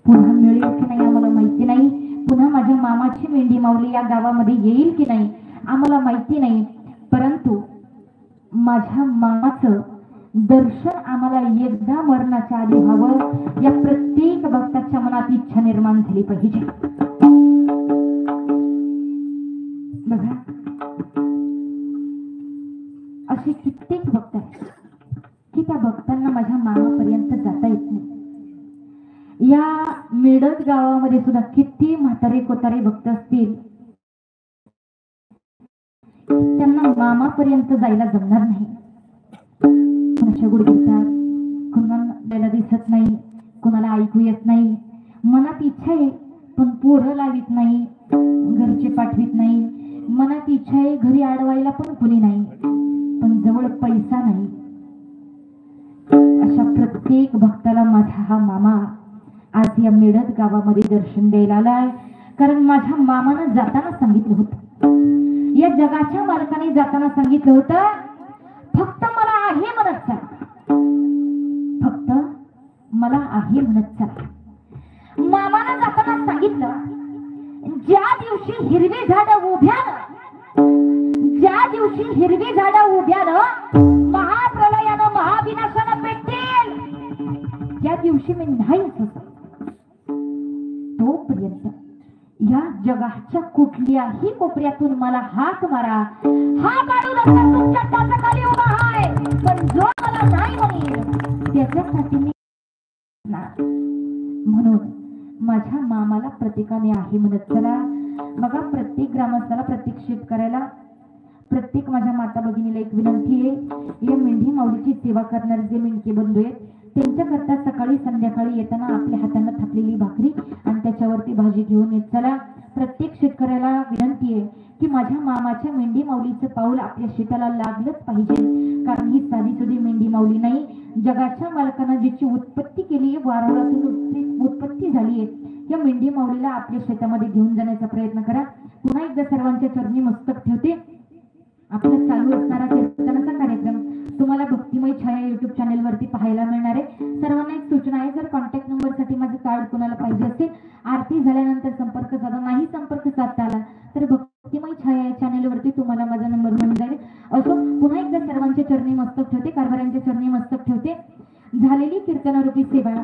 पुन्हा मिळेल की नाही आम्हाला माहिती नाही, पुन्हा माझ्या मामाची मेंढी माऊली या गावामध्ये येईल की नाही आम्हाला माहिती नाही, परंतु माझ्या मामाचं दर्शन आम्हाला एकदा मरणाच्या आधी व्हावं या प्रत्येक भक्ताच्या मनात इच्छा निर्माण झाली पाहिजे। बघा असे कित्येक भक्त आहेत की त्या भक्तांना माझ्या मामापर्यंत जाता येत नाही। या मेडद गावामध्ये सुद्धा किती म्हातारे कोतारे भक्त असतील, त्यांना मामापर्यंत जायला जमणार नाही। कोणाच्या गुड घेतात, कोणाला जायला दिसत नाही, कोणाला ऐकू येत नाही, मनात इच्छा आहे पण पोरं लावित नाही, घरचे पाठवित नाही, मनात इच्छा आहे घरी अडवायला पण कोणी नाही, पण जवळ पैसा नाही। अशा प्रत्येक भक्ताला माझा हा मामा आज या मेडद गावामध्ये दर्शन द्यायला आलाय, कारण माझ्या मामानं जाताना सांगितलं होतं, या जगाच्या मालकाने जाताना सांगितलं होतं, फक्त मला आहे म्हणत चला, फक्त मला आहे म्हणत चला। मामानं जाताना सांगितलं, ज्या दिवशी हिरवी झाडं उभ्यानं, ज्या दिवशी हिरवी झाडं उभ्यानं महाप्रलयानं महाविनाशानं पेटतील, त्या दिवशी मी नाहीच होतो। तोपर्यंत या जगाच्या कुठल्याही कोपऱ्यातून मला हाक मारा, हा काढू नका, तुमच्या टाचाखाली उभा आहे, पण जो मला नाही म्हणेल त्याच्यासाठी मी म्हणून माझ्या मामाला प्रत्येकाने आहे म्हणत चला। बघा प्रत्येक ग्रामस्थाला, प्रत्येक शेतकऱ्याला, प्रत्येक माझ्या माता भगिनीला एक विनंती आहे, या मेंढी माऊलीची सेवा करणारे जे मेंढके बंधू आहेत त्यांच्याकरता सकाळी संध्याकाळी येताना आपल्या हाताने थापलेली भाकरी आणि त्याच्यावरती भाजी घेऊन येत चला। प्रत्येक शेतकऱ्याला विनंती आहे की माझ्या मामाच्या मेंढी माऊलीचं पाऊल आपल्या शेताला लागलंच पाहिजे, कारण ही साधी सुधी मेंढी माऊली नाही, जगाच्या मालकानं जिची उत्पत्ती केली आहे, वारुळातून उत्पत्ती झाली आहे, या मेंढी माऊलीला आपल्या शेतामध्ये घेऊन जाण्याचा प्रयत्न करा। पुन्हा एकदा सर्वांच्या चरणी मस्तक ठेवते। आपला चालू असणारा कीर्तनाचा कार्यक्रम तुम्हाला भक्तिमय छाया YouTube चॅनल वरती पाहायला मिळणार आहे। सर्वांना एक सूचना आहे, जर कॉन्टॅक्ट नंबर साठी माझं कार्ड कोणाला पाहिजे असेल, आरती झाल्यानंतर संपर्क साधा, नाही संपर्क साधता आला तर भक्तिमय छाया चॅनल वरती तुम्हाला माझा नंबर मिळून जाईल। असो पुन्हा एकदा सर्वांच्या चरणी मस्तक ठेवते, कारभारांच्या चरणी मस्तक ठेवते। झालेली कीर्तनरूपी सेवा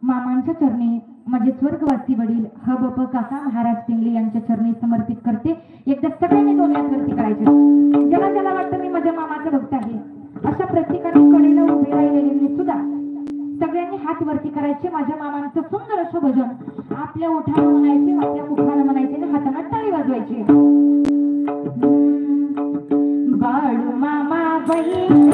मामांच्या चरणी माझे स्वर्गवासी वडील हबप काका महाराज पिंगली यांच्या चरणी समर्पित करते। एकदा सगळ्यांनी दोन हात वरती करायचे, ज्याला ज्याला वाटतं मी माझ्या मामाचा भक्त आहे अशा प्रत्येकाने कडेला उभे राहिलेले सुद्धा सगळ्यांनी हात वरती करायचे। माझ्या मामांचं सुंदर असं भजन आपल्या ओठाला म्हणायचे, आपल्या मुखाला म्हणायचे आणि हाताला टाळी वाजवायची। बाळू मामा बहीण